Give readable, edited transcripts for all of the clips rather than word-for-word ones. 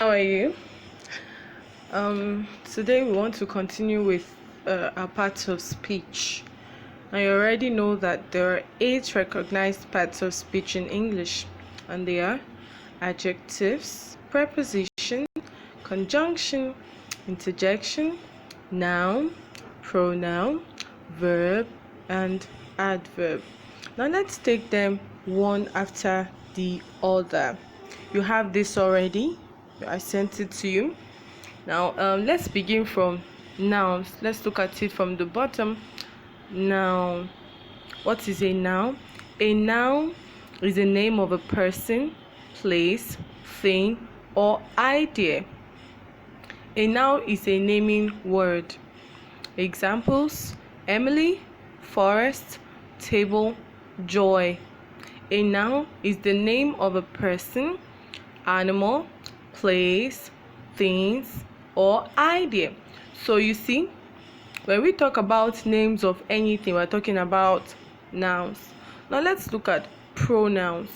How are you? Today we want to continue with our parts of speech. Now you already know that there are 8 recognized parts of speech in English, and they are adjectives, preposition, conjunction, interjection, noun, pronoun, verb, and adverb. Now let's take them one after the other. You have this already. I sent it to you. Now let's begin from nouns. Let's look at it from the bottom. Noun. What is a noun? A noun is the name of a person, place, thing, or idea. A noun is a naming word. Examples: Emily, forest, table, joy. A noun is the name of a person, animal, place, things, or idea. So you see, when we talk about names of anything, we're talking about nouns. Now let's look at pronouns.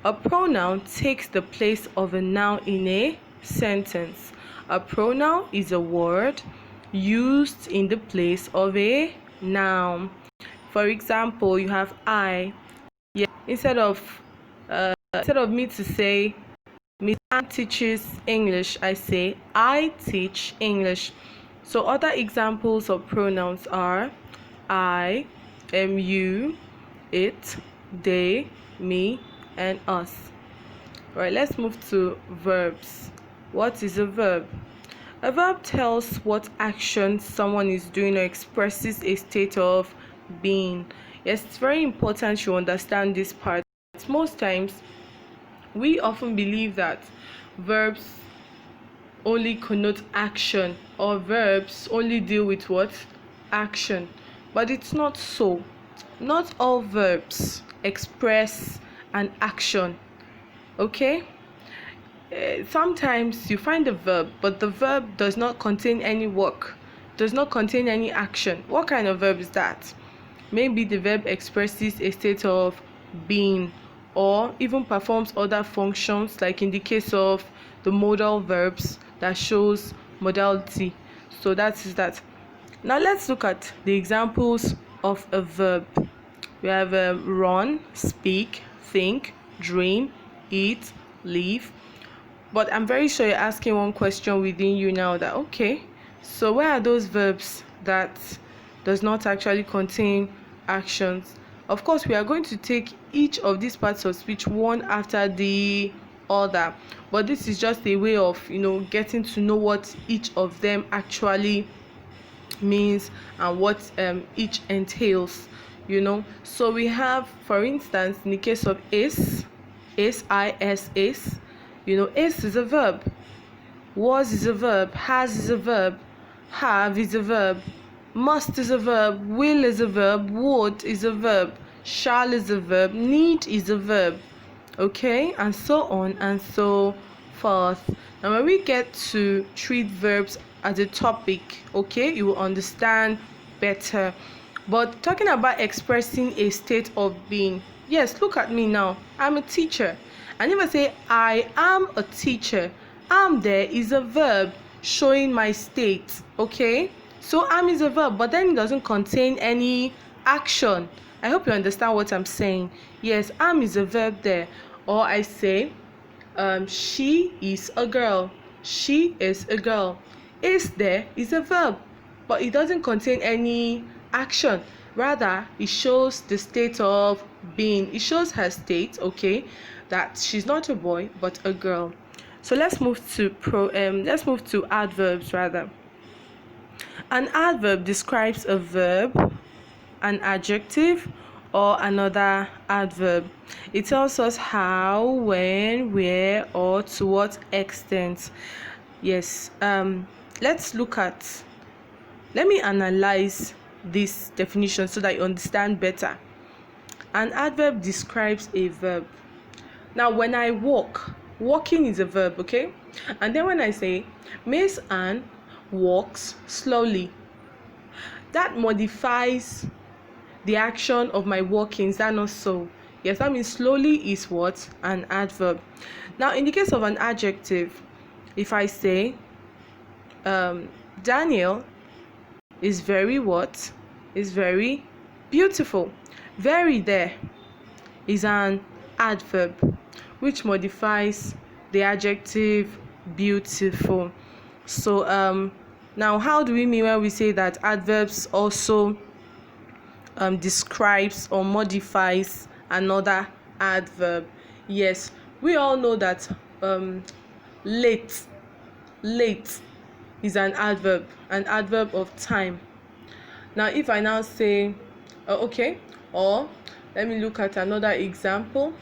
A pronoun takes the place of a noun in a sentence. A pronoun is a word used in the place of a noun. For example, you have I. Yeah, instead of me to say Miss Ann teaches English, I say I teach English. So other examples of pronouns are I, you, it, they, me, and us. Right, let's move to verbs. What is a verb? A verb tells what action someone is doing or expresses a state of being. Yes, it's very important you understand this part. Most times, we often believe that verbs only connote action, or verbs only deal with what? Action. But it's not so. Not all verbs express an action. Okay? Sometimes you find a verb, but the verb does not contain any work, does not contain any action. What kind of verb is that? Maybe the verb expresses a state of being, or even performs other functions, like in the case of the modal verbs that shows modality. So that is that. Now let's look at the examples of a verb. We have run, speak, think, dream, eat, live. But I'm very sure you're asking one question within you now, that okay, so where are those verbs that does not actually contain actions? Of course, we are going to take each of these parts of speech one after the other, but this is just a way of getting to know what each of them actually means and what each entails. So we have, for instance, in the case of is, is, is a verb, was is a verb, has is a verb, have is a verb, must is a verb, will is a verb, would is a verb, shall is a verb, need is a verb. Okay, and so on and so forth. Now when we get to treat verbs as a topic, okay, you will understand better. But talking about expressing a state of being, yes, look at me now. I'm a teacher. And if I say I am a teacher, am there is a verb showing my state. Okay, so am is a verb, but then it doesn't contain any action. I hope you understand what I'm saying. Yes, am is a verb there. Or I say she is a girl. She is a girl. Is there is a verb, but it doesn't contain any action. Rather, it shows the state of being. It shows her state, okay, that she's not a boy but a girl. So let's move to adverbs rather. An adverb describes a verb, an adjective, or another adverb. It tells us how, when, where, or to what extent. Yes, let me analyze this definition so that you understand better. An adverb describes a verb. Now when I walk, walking is a verb, okay? And then when I say Miss Ann walks slowly, that modifies the action of my walking. Is that not so? Yes, that means slowly is what? An adverb. Now in the case of an adjective, If I say Daniel is very what? Is very beautiful. Very there is an adverb which modifies the adjective beautiful. So now how do we mean when we say that adverbs also describes or modifies another adverb? Yes, we all know that late is an adverb of time. Now if I now say okay, or let me look at another example.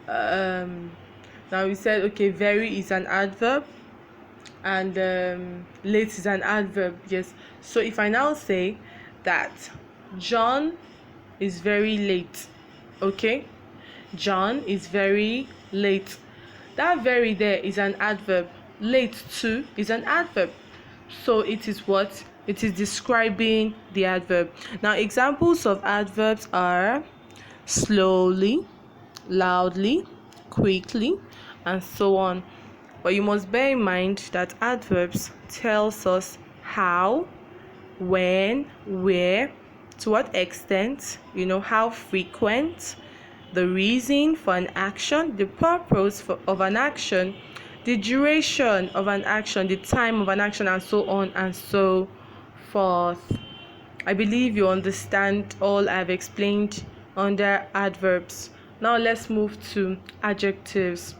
Now we said okay, very is an adverb and late is an adverb. Yes, so if I now say that John is very late, okay, John is very late, that very there is an adverb. Late too is an adverb, so it is what? It is describing the adverb. Now examples of adverbs are slowly, loudly, quickly, and so on. But you must bear in mind that adverbs tells us how, when, where, to what extent, how frequent, the reason for an action, the purpose of an action, the duration of an action, the time of an action, and so on and so forth. I believe you understand all I've explained under adverbs. Now let's move to adjectives.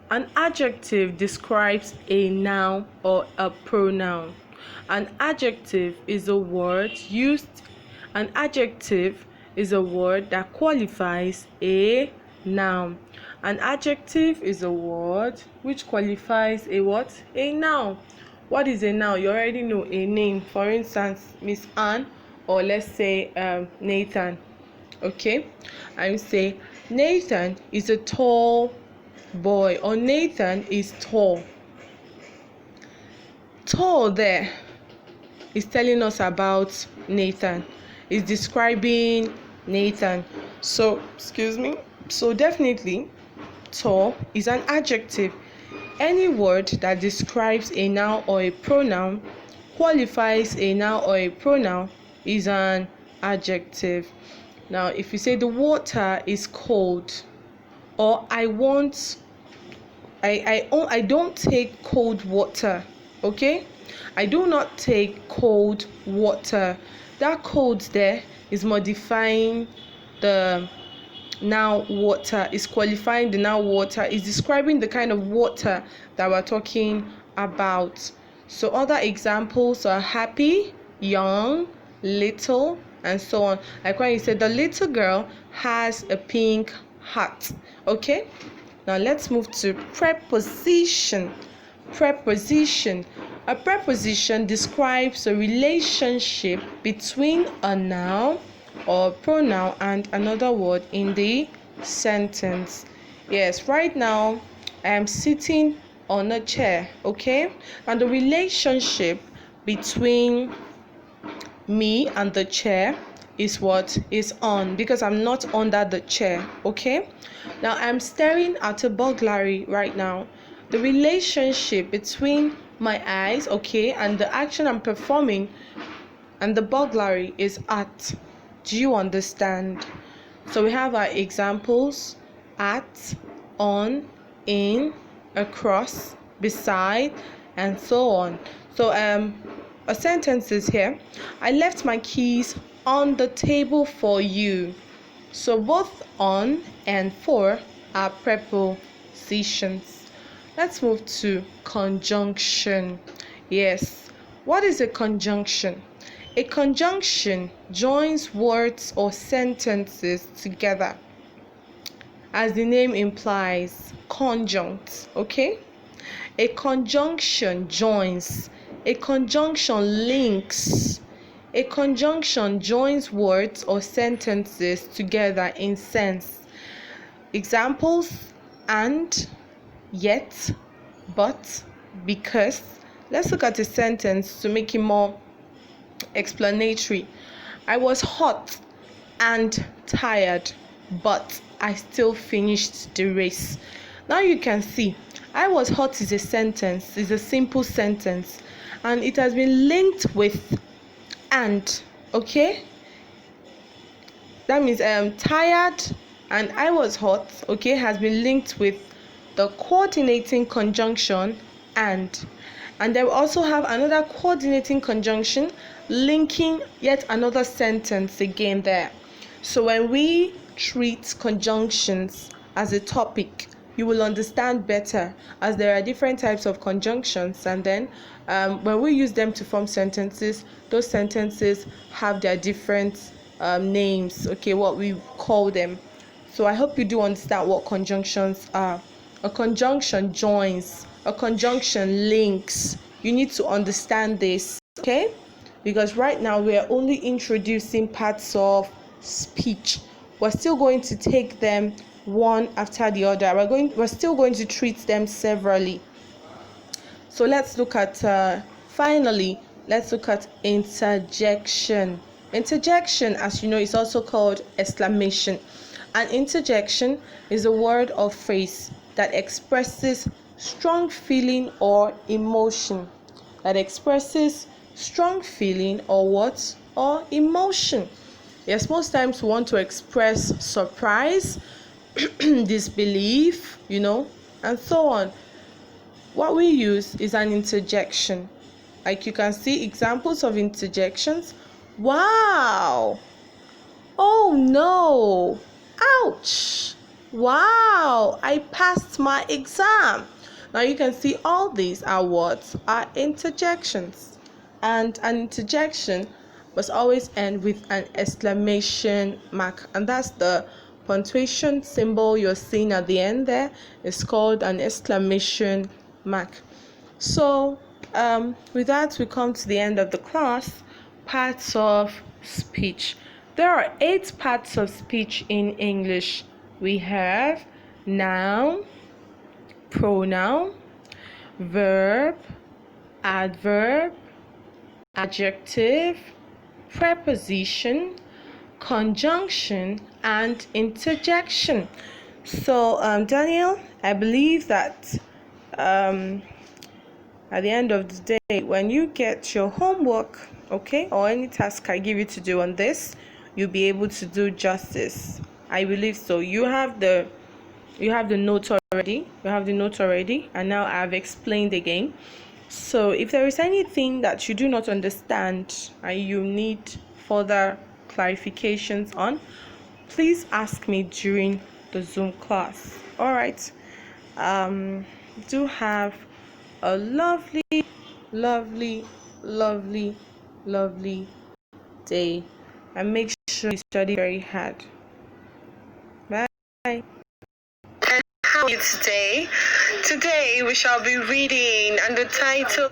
An adjective describes a noun or a pronoun. An adjective is a word that qualifies a noun. An adjective is a word which qualifies a what? A noun. What is a noun? You already know. A name, for instance, Miss Anne, or let's say Nathan. Okay, I will say Nathan is a tall boy, or Nathan is tall. Tall there is telling us about Nathan, is describing Nathan. So definitely tall is an adjective. Any word that describes a noun or a pronoun, qualifies a noun or a pronoun, is an adjective. Now if you say the water is cold, or I don't take cold water, okay, I do not take cold water, that cold there is modifying the noun water, is qualifying the noun water, is describing the kind of water that we're talking about. So other examples are happy, young, little, and so on. Like when you said the little girl has a pink hat. Okay, now let's move to preposition. A preposition describes a relationship between a noun or pronoun and another word in the sentence. Yes, right now I am sitting on a chair, okay, and the relationship between me and the chair is what? Is on, because I'm not under the chair. Okay, now I'm staring at a burglary right now. The relationship between my eyes, okay, and the action I'm performing and the burglary is at. Do you understand? So we have our examples: at, on, in, across, beside, and so on. So a sentence is here: I left my keys on the table for you. So both on and for are prepositions. Let's move to conjunction. Yes, what is a conjunction? A conjunction joins words or sentences together. As the name implies, conjunct, okay? A conjunction joins. A conjunction links. A conjunction joins words or sentences together in sense. Examples: and, yet, but, because. Let's look at a sentence to make it more explanatory. I was hot and tired, but I still finished the race. Now you can see I was hot is a sentence, is a simple sentence, and it has been linked with and. Okay, that means I am tired and I was hot, okay, has been linked with the coordinating conjunction and. And then we also have another coordinating conjunction linking yet another sentence again there. So when we treat conjunctions as a topic, you will understand better, as there are different types of conjunctions, and then when we use them to form sentences, those sentences have their different names, okay, what we call them. So I hope you do understand what conjunctions are. A conjunction joins, a conjunction links. You need to understand this, okay? Because right now we are only introducing parts of speech. We're still going to take them one after the other. We're still going to treat them severally. So let's look at finally, let's look at interjection. Interjection, as you know, is also called exclamation. An interjection is a word or phrase that expresses strong feeling or emotion. That expresses strong feeling or what? Or emotion. Yes, most times we want to express surprise, disbelief, and so on. What we use is an interjection. Like you can see examples of interjections. Wow! Oh no! Ouch! Wow! I passed my exam. Now you can see all these are what? Are interjections. And an interjection must always end with an exclamation mark. And that's the punctuation symbol you're seeing at the end there. It's called an exclamation mark. So with that, we come to the end of the class. Parts of speech. There are 8 parts of speech in English. We have noun, pronoun, verb, adverb, adjective, preposition, conjunction, and interjection. So Daniel, I believe that at the end of the day, when you get your homework, okay, or any task I give you to do on this, you'll be able to do justice. I believe so. You have the note already. You have the note already, and now I've explained again. So if there is anything that you do not understand and you need further clarifications on, please ask me during the Zoom class. All right. Do have a lovely, lovely, lovely, lovely day, and make sure you study very hard. Bye. And how are you today? Today we shall be reading, and the title